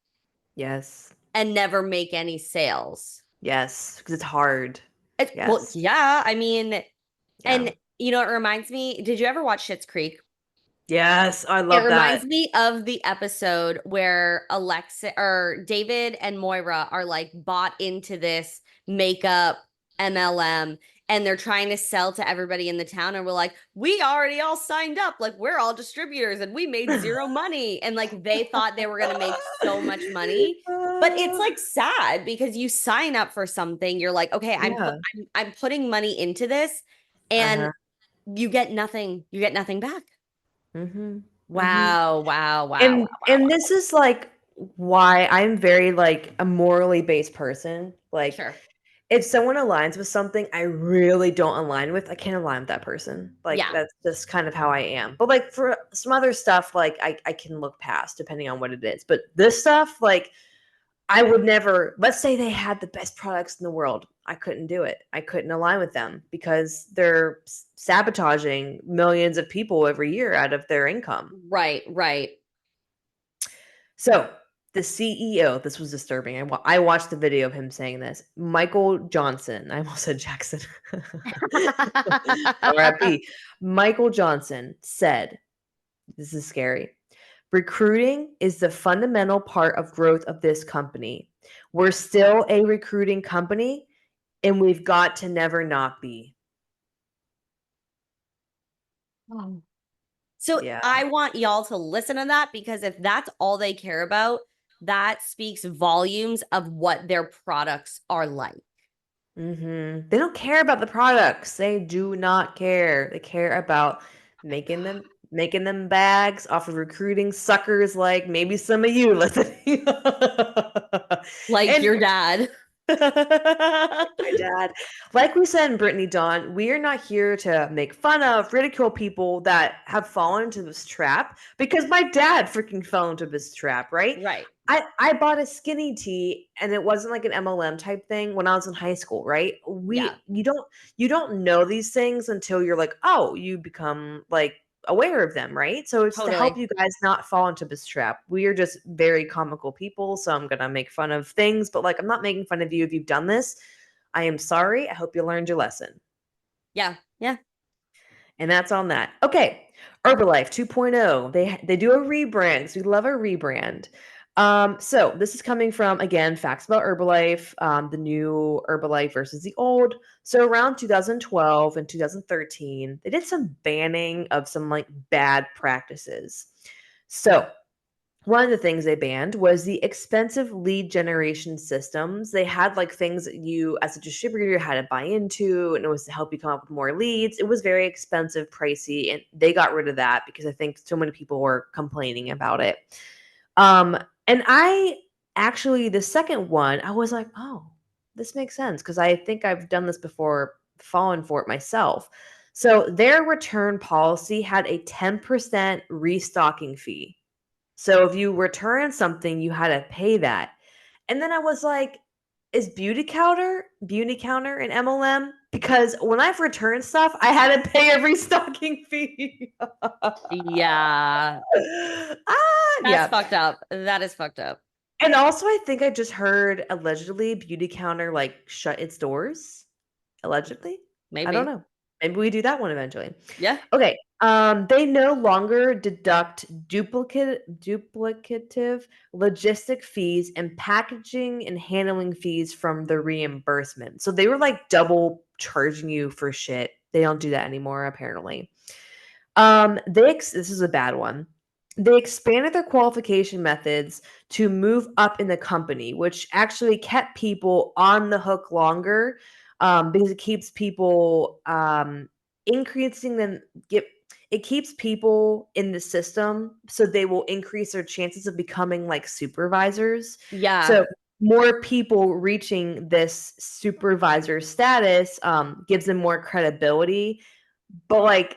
Speaker 2: yes,
Speaker 1: and never make any sales.
Speaker 2: yes, because it's hard.
Speaker 1: Well,
Speaker 2: Yes,
Speaker 1: yeah, I mean,
Speaker 2: yeah.
Speaker 1: and you know, it reminds me, did you ever watch Schitt's Creek?
Speaker 2: Yes, I
Speaker 1: It
Speaker 2: love that.
Speaker 1: reminds me of the episode where Alexa or David and Moira are like bought into this makeup MLM and they're trying to sell to everybody in the town. And we're like, we already all signed up. Like, we're all distributors and we made zero money. And like, they thought they were going to make so much money. But it's like sad because you sign up for something. You're like, okay,
Speaker 2: Yeah.
Speaker 1: I'm putting money into this and
Speaker 2: Uh-huh.
Speaker 1: you get nothing. You get nothing back.
Speaker 2: Mhm. Mhm.
Speaker 1: Wow, wow, wow, wow,
Speaker 2: And
Speaker 1: wow,
Speaker 2: this is like why I'm very like a morally based person. Like
Speaker 1: sure.
Speaker 2: if someone aligns with something I really don't align with, I can't align with that person. Like
Speaker 1: Yeah.
Speaker 2: that's just kind of how I am. But like for some other stuff, like I can look past depending on what it is. But this stuff, like I would never, let's say they had the best products in the world. I couldn't do it. I couldn't align with them because they're sabotaging millions of people every year out of their income.
Speaker 1: Right, right.
Speaker 2: So the CEO, this was disturbing. I watched the video of him saying this. Michael Johnson. I almost said Jackson. RIP. Michael Johnson said, this is scary. Recruiting is the fundamental part of growth of this company. We're still a recruiting company, and we've got to never not be.
Speaker 1: Oh. So
Speaker 2: Yeah.
Speaker 1: I want y'all to listen to that because if that's all they care about, that speaks volumes of what their products are like.
Speaker 2: They don't care about the products. They do not care. They care about making them bags off of recruiting suckers like maybe some of you listening.
Speaker 1: Like
Speaker 2: And
Speaker 1: your dad.
Speaker 2: my dad. Like we said in Brittany Dawn, we are not here to make fun of, ridicule people that have fallen into this trap because my dad freaking fell into this trap, right?
Speaker 1: Right.
Speaker 2: I bought a skinny tea and it wasn't like an MLM type thing when I was in high school, right?
Speaker 1: Yeah,
Speaker 2: You don't know these things until you're like, oh, you become like aware of them, right? So it's to help
Speaker 1: totally.
Speaker 2: you guys not fall into this trap. We are just very comical people, so I'm gonna make fun of things, but like I'm not making fun of you if you've done this. I am sorry. I hope you learned your lesson.
Speaker 1: Yeah. Yeah.
Speaker 2: And that's on that. Okay. Herbalife 2.0. They do a rebrand because we love a rebrand. So this is coming from again facts about Herbalife, the new Herbalife versus the old. So around 2012 and 2013, they did some banning of some like bad practices. So one of the things they banned was the expensive lead generation systems. They had like things that you as a distributor had to buy into, and it was to help you come up with more leads. It was very expensive, pricey, and they got rid of that because I think so many people were complaining about it. Um, and I actually the second one, I was like, oh, this makes sense because I think I've done this before, fallen for it myself. So their return policy had a 10% restocking fee. So if you return something, you had to pay that. And then I was like, is Beauty Counter an MLM? Because when I've returned stuff, I had to pay a restocking fee.
Speaker 1: Yeah. That's
Speaker 2: Yeah.
Speaker 1: fucked up. That is fucked up.
Speaker 2: And also I think I just heard allegedly Beauty Counter like shut its doors. Allegedly. I don't
Speaker 1: Maybe.
Speaker 2: know. Maybe we do that one eventually.
Speaker 1: Yeah.
Speaker 2: Okay. They no longer deduct duplicative logistic fees and packaging and handling fees from the reimbursement. So they were like double charging you for shit. They don't do that anymore, apparently. This is a bad one. They expanded their qualification methods to move up in the company, which actually kept people on the hook longer, because it keeps people increasing them. It keeps people in the system, so they will increase their chances of becoming like supervisors.
Speaker 1: Yeah.
Speaker 2: So more people reaching this supervisor status gives them more credibility, but like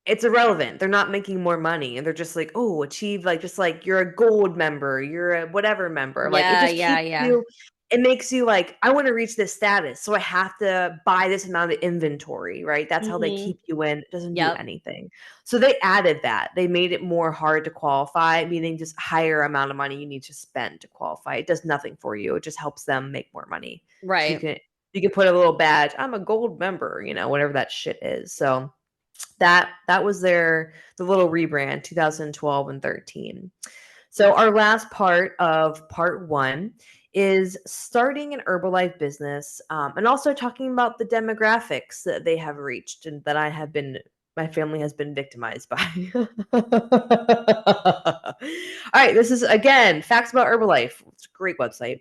Speaker 2: it's irrelevant. They're not making more money and they're just like, "Oh, achieve like just like you're a gold member, you're a whatever member." Like it
Speaker 1: Yeah.
Speaker 2: just
Speaker 1: Yeah.
Speaker 2: keeps
Speaker 1: Yeah.
Speaker 2: you it makes you like, "I want to reach this status, so I have to buy this amount of inventory," right? That's how they
Speaker 1: Mm-hmm.
Speaker 2: keep you in. It doesn't do
Speaker 1: Yep.
Speaker 2: anything. So they added that. They made it more hard to qualify, meaning just higher amount of money you need to spend to qualify. It does nothing for you. It just helps them make more money. So
Speaker 1: Right.
Speaker 2: you can put a little badge, "I'm a gold member," whatever that shit is. So that was the little rebrand 2012 and 13. So our last part of part one is starting an Herbalife business, and also talking about the demographics that they have reached and that my family has been victimized by. All right, this is again facts about Herbalife. It's a great website.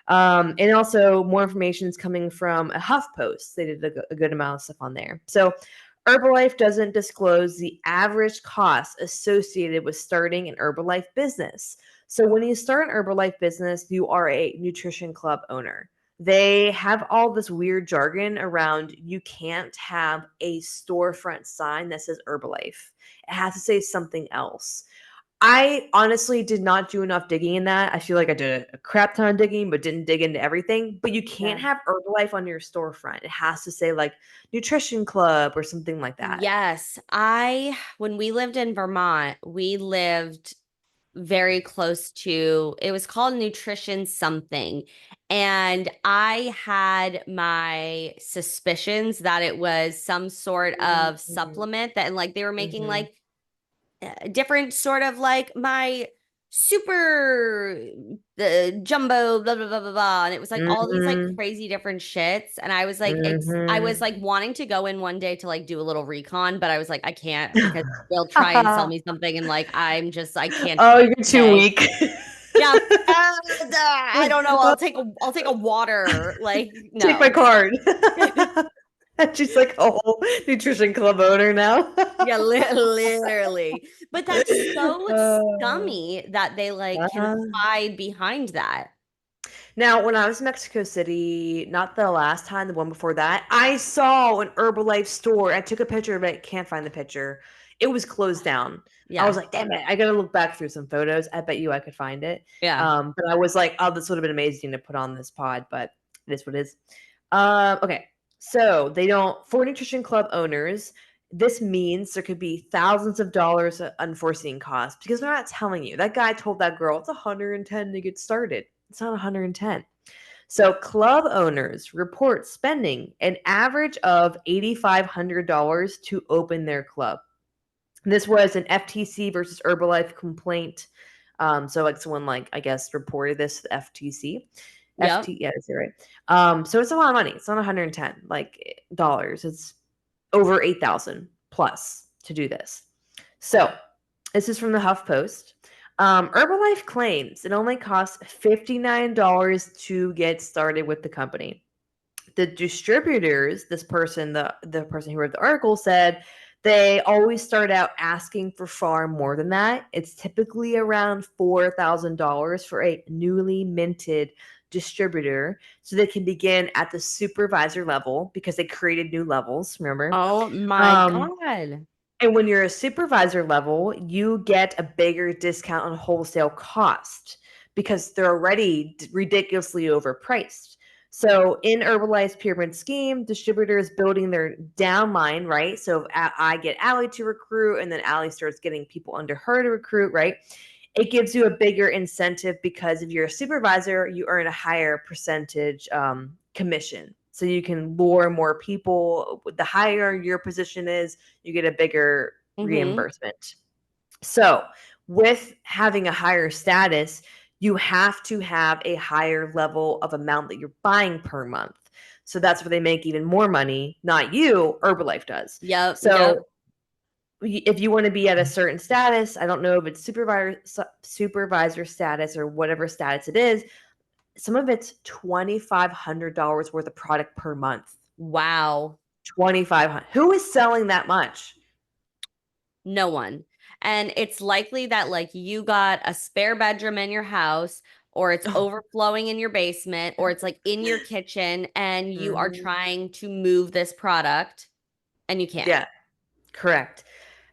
Speaker 2: And also more information is coming from a HuffPost. They did a good amount of stuff on there. So Herbalife doesn't disclose the average cost associated with starting an Herbalife business. So when you start an Herbalife business, you are a nutrition club owner. They have all this weird jargon around you can't have a storefront sign that says Herbalife. It has to say something else. I honestly did not do enough digging in that. I feel like I did a crap ton of digging, but didn't dig into everything. But you can't
Speaker 1: Yeah.
Speaker 2: have Herbalife on your storefront. It has to say like Nutrition Club or something like that.
Speaker 1: Yes. When we lived in Vermont, we lived very close to, it was called nutrition something. And I had my suspicions that it was some sort of
Speaker 2: Mhm,
Speaker 1: supplement that like they were making
Speaker 2: mhm.
Speaker 1: like different sort of like my super jumbo blah blah blah blah blah, and it was like all these like
Speaker 2: Mm-hmm.
Speaker 1: crazy different shits, and I was like I was
Speaker 2: Mm-hmm.
Speaker 1: like wanting to go in one day to like do a little recon, but I was like I can't because they'll try and sell me something, and like I can't
Speaker 2: Oh,
Speaker 1: do it
Speaker 2: you're too
Speaker 1: today.
Speaker 2: weak.
Speaker 1: Yeah, I don't know. I'll take a water. Like
Speaker 2: Take my
Speaker 1: no.
Speaker 2: card. She's like a whole nutrition club owner now.
Speaker 1: Yeah, literally. But that's so
Speaker 2: Uh,
Speaker 1: scummy that they like can
Speaker 2: uh,
Speaker 1: hide behind that.
Speaker 2: Now, when I was in Mexico City, not the last time, the one before that, I saw an Herbalife store. I took a picture of it. Can't find the picture. It was closed down. I was
Speaker 1: Yeah.
Speaker 2: like, damn it, I gotta look back through some photos. I bet you I could find it.
Speaker 1: Yeah.
Speaker 2: But I was like, oh, this would have been amazing to put on this pod, but it is what it is. Okay. So they don't, for nutrition club owners, this means there could be thousands of dollars of unforeseen costs because they're not telling you. That guy told that girl it's 110 to get started. It's not 110. So club owners report spending an average of $8,500 to open their club. This was an FTC versus Herbalife complaint. So like someone like I guess reported this to the FTC.
Speaker 1: Yep.
Speaker 2: Yeah, is it right? So it's a lot of money. It's not 110 like dollars. It's over 8,000 plus to do this. So this is from the HuffPost. Herbalife claims it only costs $59 to get started with the company. The distributors, this person, the person who wrote the article said they always start out asking for far more than that. It's typically around $4,000 for a newly minted distributor, so they can begin at the supervisor level because they created new levels. Remember,
Speaker 1: Oh my
Speaker 2: um,
Speaker 1: God.
Speaker 2: and when you're a supervisor level, you get a bigger discount on wholesale cost because they're already ridiculously overpriced. So in Herbalife's pyramid scheme, distributors building their downline, right? So I get Allie to recruit, and then Allie starts getting people under her to recruit, right? It gives you a bigger incentive because if you're a supervisor, you earn a higher percentage commission. So you can lure more people. The higher your position is, you get a bigger
Speaker 1: Mm-hmm.
Speaker 2: reimbursement. So, with having a higher status, you have to have a higher level of amount that you're buying per month. So that's where they make even more money. Not you, Herbalife does.
Speaker 1: Yep. Yep.
Speaker 2: So if you want to be at a certain status, I don't know if it's supervisor status or whatever status it is. Some of it's $2,500 worth of product per month.
Speaker 1: Wow.
Speaker 2: 2,500. Who is selling that much?
Speaker 1: No one. And it's likely that like you got a spare bedroom in your house, or it's
Speaker 2: Oh,
Speaker 1: overflowing in your basement, or it's like in your kitchen and you are
Speaker 2: mhm.
Speaker 1: trying to move this product and you can't.
Speaker 2: Yeah, correct.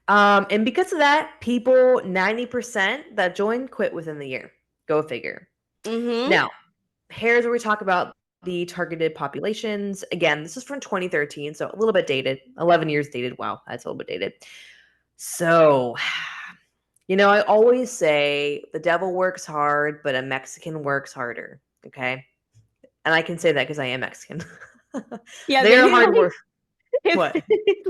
Speaker 2: And because of that, people 90% that joined quit within the year. Go figure.
Speaker 1: Mm-hmm.
Speaker 2: Now, here's where we talk about the targeted populations. Again, this is from 2013, so a little bit dated. 11 years dated. Wow, that's a little bit dated. So, I always say the devil works hard, but a Mexican works harder. Okay. And I can say that because I am Mexican.
Speaker 1: Yeah,
Speaker 2: They're
Speaker 1: maybe
Speaker 2: hard
Speaker 1: like
Speaker 2: work. What?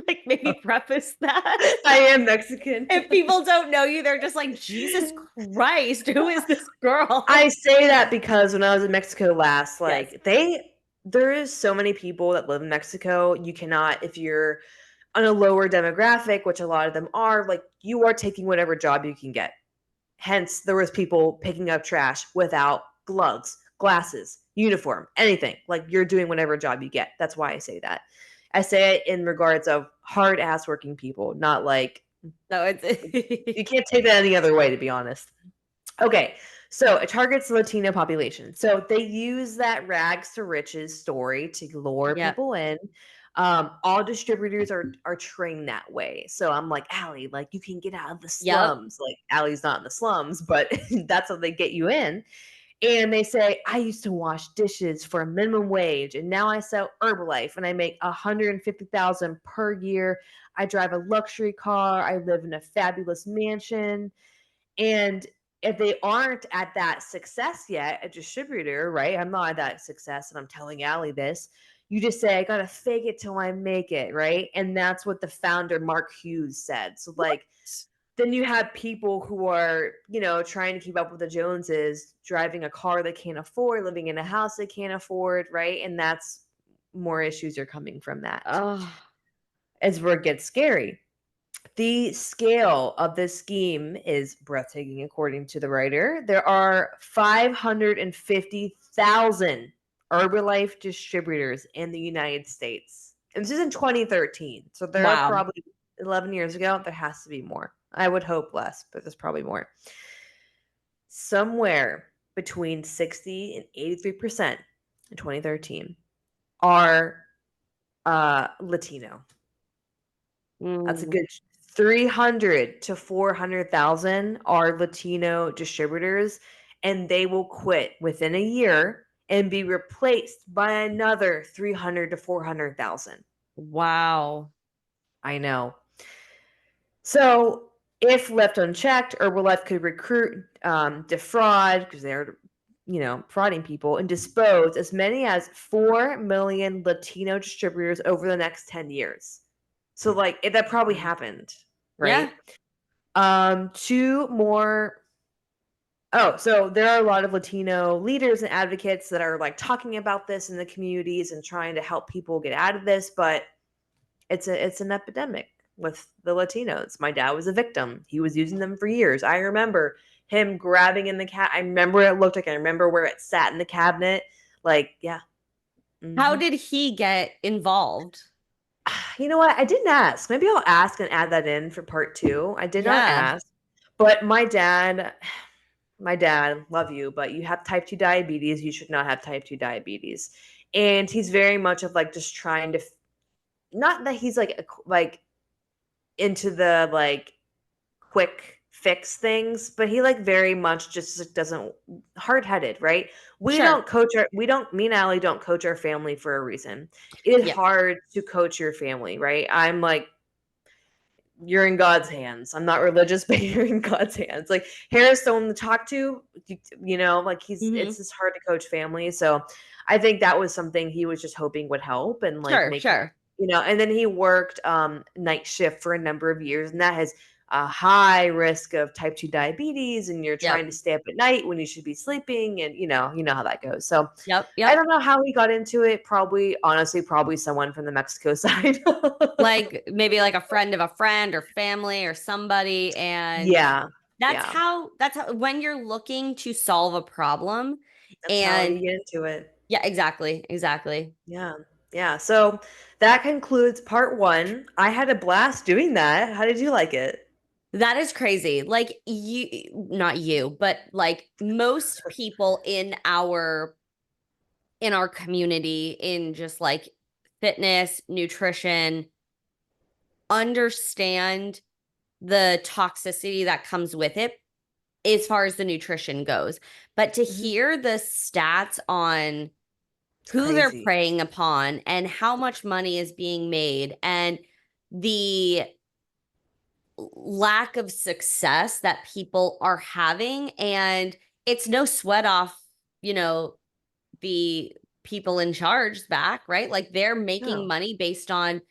Speaker 1: like maybe preface that.
Speaker 2: I am Mexican.
Speaker 1: If people don't know you, they're just like, Jesus Christ, who is this
Speaker 2: I
Speaker 1: girl?
Speaker 2: say that because when I was in Mexico last,
Speaker 1: Yes.
Speaker 2: there is so many people that live in Mexico. You cannot, if you're on a lower demographic, which a lot of them are, like you are taking whatever job you can get. Hence, there was people picking up trash without gloves, glasses, uniform, anything. Like you're doing whatever job you get. That's why I say that. I say it in regards of hard ass working people, not like
Speaker 1: No, it's
Speaker 2: you can't take that any other way, to be honest. Okay, so it targets the Latino population. So they use that rags to riches story to lure
Speaker 1: yeah.
Speaker 2: people in. All distributors are trained that way. So I'm like, Allie, like you can get out of the
Speaker 1: Yep.
Speaker 2: slums. Like Allie's not in the slums, but that's how they get you in. And they say, I used to wash dishes for a minimum wage, and now I sell Herbalife and I make 150,000 per year. I drive a luxury car. I live in a fabulous mansion. And if they aren't at that success yet, a distributor, right? I'm not at that success, and I'm telling Allie this. You just say, I gotta fake it till I make it, right? And that's what the founder, Mark Hughes, said. So,
Speaker 1: What?
Speaker 2: like, then you have people who are, trying to keep up with the Joneses, driving a car they can't afford, living in a house they can't afford, right? And that's more issues are coming from that.
Speaker 1: Oh,
Speaker 2: As where it gets scary. The scale of this scheme is breathtaking, according to the writer. There are 550,000 Herbalife distributors in the United States. And this is in 2013. So there are
Speaker 1: wow.
Speaker 2: probably 11 years ago, there has to be more. I would hope less, but there's probably more. Somewhere between 60 and 83% in 2013 are Latino. That's a
Speaker 1: Mm,
Speaker 2: good 300 to 400,000 are Latino distributors, and they will quit within a year and be replaced by another 300 to 400,000.
Speaker 1: wow.
Speaker 2: I know. So, if left unchecked, Herbalife could recruit, defraud, because they're, frauding people, and dispose as many as 4 million Latino distributors over the next 10 years. So, like, that probably happened,
Speaker 1: Yeah,
Speaker 2: right? Two more. Oh, so there are a lot of Latino leaders and advocates that are like talking about this in the communities and trying to help people get out of this, but it's an epidemic with the Latinos. My dad was a victim. He was using them for years. I remember him grabbing in the cat. I remember it looked like I remember where it sat in the cabinet. Like, yeah.
Speaker 1: how
Speaker 2: Hmm.
Speaker 1: did he get involved?
Speaker 2: You know what? I didn't ask. Maybe I'll ask and add that in for part two. I did not
Speaker 1: Yeah.
Speaker 2: ask, but my dad, love you, but you have type 2 diabetes. You should not have type 2 diabetes. And he's very much of like just trying to, not that he's like into the like quick fix things, but he like very much just like, doesn't, hard headed, right?
Speaker 1: Sure.
Speaker 2: We don't, me and Allie don't coach our family for a reason. It is
Speaker 1: Yep.
Speaker 2: hard to coach your family, right? I'm like, you're in God's hands. I'm not religious, but you're in God's hands. Like Harris, someone to talk to, like it's
Speaker 1: Hmm.
Speaker 2: just hard to coach family. So I think that was something he was just hoping would help and like
Speaker 1: Sure,
Speaker 2: make,
Speaker 1: sure.
Speaker 2: and then he worked night shift for a number of years, and that has a high risk of type 2 diabetes, and you're trying
Speaker 1: Yep.
Speaker 2: to stay up at night when you should be sleeping, and you know how that goes. So
Speaker 1: Yep.
Speaker 2: I
Speaker 1: Yep.
Speaker 2: don't know how he got into it. Probably, honestly, probably someone from the Mexico side.
Speaker 1: Like maybe like a friend of a friend or family or somebody. And
Speaker 2: Yeah. Yeah.
Speaker 1: that's how, when you're looking to solve a problem.
Speaker 2: That's how you
Speaker 1: And
Speaker 2: get into it.
Speaker 1: yeah, exactly. Exactly.
Speaker 2: Yeah. Yeah. So that concludes part one. I had a blast doing that. How did you like it?
Speaker 1: That is crazy. Like you, not you, but like most people in our community in just like fitness, nutrition, understand the toxicity that comes with it as far as the nutrition goes. But to
Speaker 2: Mhm.
Speaker 1: hear the stats on
Speaker 2: It's
Speaker 1: who they're
Speaker 2: crazy.
Speaker 1: preying upon and how much money is being made and the lack of success that people are having, and it's no sweat off, you know, the people in charge back, right? Like they're making
Speaker 2: No.
Speaker 1: money based on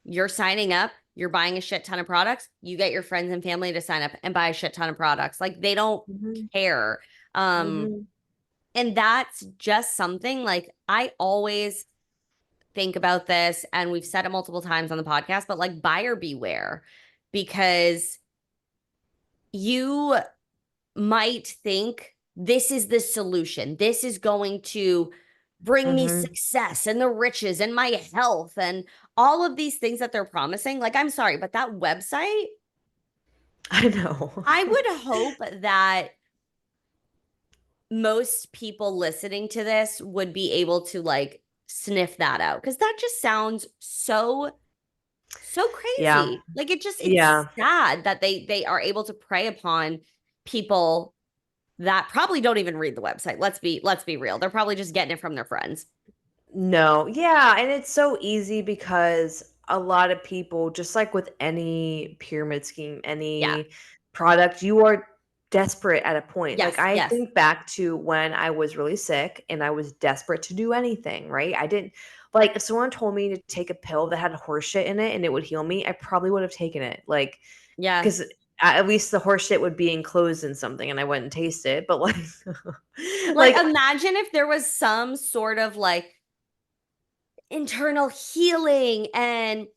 Speaker 1: you're signing up, you're buying a shit ton of products, you get your friends and family to sign up and buy a shit ton of products. Like they don't
Speaker 2: Hmm.
Speaker 1: care. Um,
Speaker 2: Hmm.
Speaker 1: and that's just something like I always think about this, and we've said it multiple times on the podcast, but like buyer beware, because you might think this is the solution. This is going to bring me
Speaker 2: Hmm.
Speaker 1: success and the riches and my health and all of these things that they're promising. Like, I'm sorry, but that website,
Speaker 2: I know.
Speaker 1: I would hope that most people listening to this would be able to like sniff that out, because that just sounds so
Speaker 2: Yeah.
Speaker 1: crazy. Like it's
Speaker 2: Yeah.
Speaker 1: sad that they are able to prey upon people that probably don't even read the website. Let's be real. They're probably just getting it from their friends.
Speaker 2: No, yeah, and it's so easy because a lot of people, just like with any pyramid scheme,
Speaker 1: Yeah.
Speaker 2: any product, you are desperate at a point. Like
Speaker 1: Yes,
Speaker 2: I
Speaker 1: yes.
Speaker 2: think back to when I was really sick and I was desperate to do anything, right? I didn't like if someone told me to take a pill that had horse shit in it and it would heal me, I probably would have taken it. Like
Speaker 1: Yeah.
Speaker 2: because at least the horse shit would be enclosed in something and I wouldn't taste it. But like,
Speaker 1: Like,
Speaker 2: like
Speaker 1: imagine if there was some sort of like internal healing and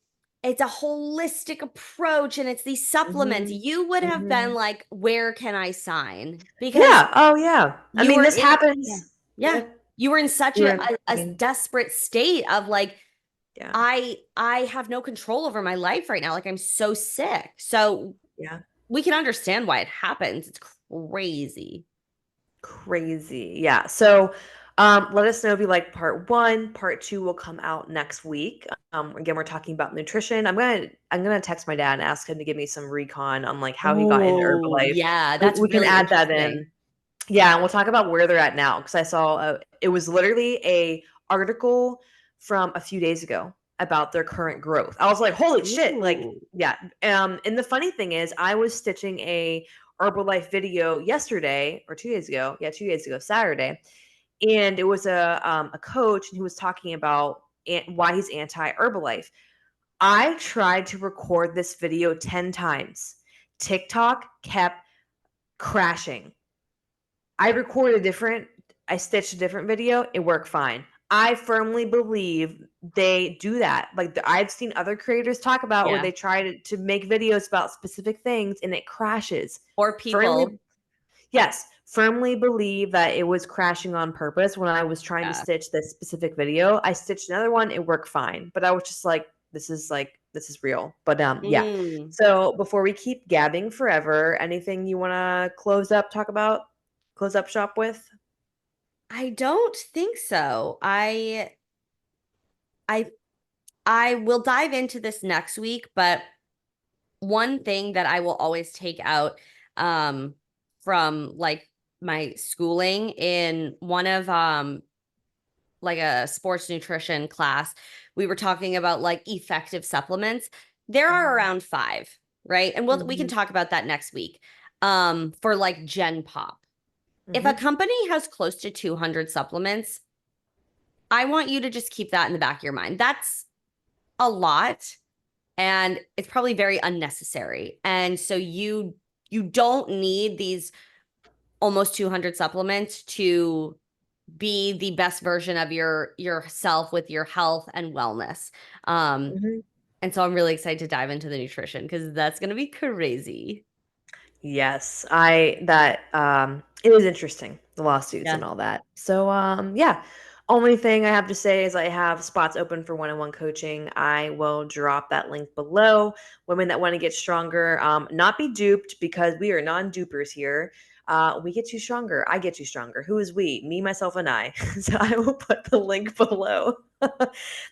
Speaker 1: it's a holistic approach and it's these supplements.
Speaker 2: mhm,
Speaker 1: You would have been
Speaker 2: mhm.
Speaker 1: like, where can I sign? Because
Speaker 2: Yeah. Oh yeah. I
Speaker 1: you
Speaker 2: mean,
Speaker 1: were
Speaker 2: this
Speaker 1: in, yeah,
Speaker 2: happens.
Speaker 1: yeah.
Speaker 2: Yeah.
Speaker 1: You were in such
Speaker 2: You
Speaker 1: a,
Speaker 2: were in
Speaker 1: a
Speaker 2: pain.
Speaker 1: desperate state of like,
Speaker 2: Yeah.
Speaker 1: I have no control over my life right now. Like I'm so sick. So
Speaker 2: Yeah.
Speaker 1: we can understand why it happens. It's crazy.
Speaker 2: Crazy. Yeah. So let us know if you like part one. Part two will come out next week. Again, we're talking about nutrition. I'm gonna text my dad and ask him to give me some recon on like how he got into
Speaker 1: Oh,
Speaker 2: Herbalife.
Speaker 1: yeah,
Speaker 2: We,
Speaker 1: that's
Speaker 2: we can
Speaker 1: really
Speaker 2: add that
Speaker 1: interesting.
Speaker 2: in. Yeah, and we'll talk about where they're at now because I saw it was literally a article from a few days ago about their current growth. I was like, holy shit! Like,
Speaker 1: Ooh.
Speaker 2: yeah. And the funny thing is, I was stitching a Herbalife video yesterday or 2 days ago. Yeah, 2 days ago, Saturday, and it was a coach and he was talking about why he's anti Herbalife. I tried to record this video 10 times. TikTok kept crashing. I stitched a different video, it worked fine. I firmly believe they do that. Like I've seen other creators talk about where
Speaker 1: Yeah.
Speaker 2: they try to make videos about specific things and it crashes.
Speaker 1: Or
Speaker 2: Firmly,
Speaker 1: people.
Speaker 2: yes, firmly believe that it was crashing on purpose when I was trying to
Speaker 1: Yeah.
Speaker 2: stitch this specific video. I stitched another one, it worked fine. But I was just this is real. But yeah.
Speaker 1: Mm,
Speaker 2: So before we keep gabbing forever, anything you want to close up shop with?
Speaker 1: I don't think so. I I will dive into this next week, but one thing that I will always take out from like my schooling in one of like a sports nutrition class, we were talking about like effective supplements. There are
Speaker 2: Mhm,
Speaker 1: around five, right? And we can
Speaker 2: mhm,
Speaker 1: talk about that next week. For like Gen Pop. If a
Speaker 2: mhm,
Speaker 1: company has close to 200 supplements, I want you to just keep that in the back of your mind. That's a lot and it's probably very unnecessary. And so you don't need these almost 200 supplements to be the best version of yourself with your health and wellness. Um
Speaker 2: mhm.
Speaker 1: and so I'm really excited to dive into the nutrition because that's going to be crazy.
Speaker 2: Yes, I that it is interesting, the lawsuits
Speaker 1: Yeah.
Speaker 2: and all that. So yeah. Only thing I have to say is I have spots open for one-on-one coaching. I will drop that link below. Women that want to get stronger, not be duped because we are non-dupers here. We get you stronger. I get you stronger. Who is we? Me, myself, and I. So I will put the link below.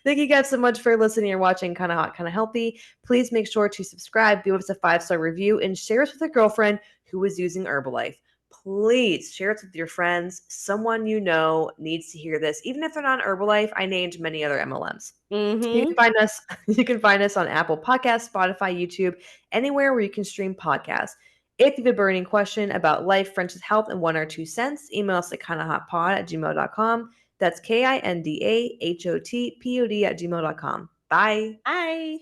Speaker 2: Thank you guys so much for listening and watching Kind of Hot, Kind of Healthy. Please make sure to subscribe, give us a 5-star review, and share us with a girlfriend who is using Herbalife. Please share it with your friends. Someone you know needs to hear this. Even if they're not Herbalife, I named many other MLMs. You can
Speaker 1: Mhm.
Speaker 2: find us. You can find us on Apple Podcasts, Spotify, YouTube, anywhere where you can stream podcasts. If you have a burning question about life, friendship, health, and 1 or 2 cents, email us at kindahotpod@gmail.com. That's KINDAHOTPOD@gmail.com. Bye.
Speaker 1: Bye.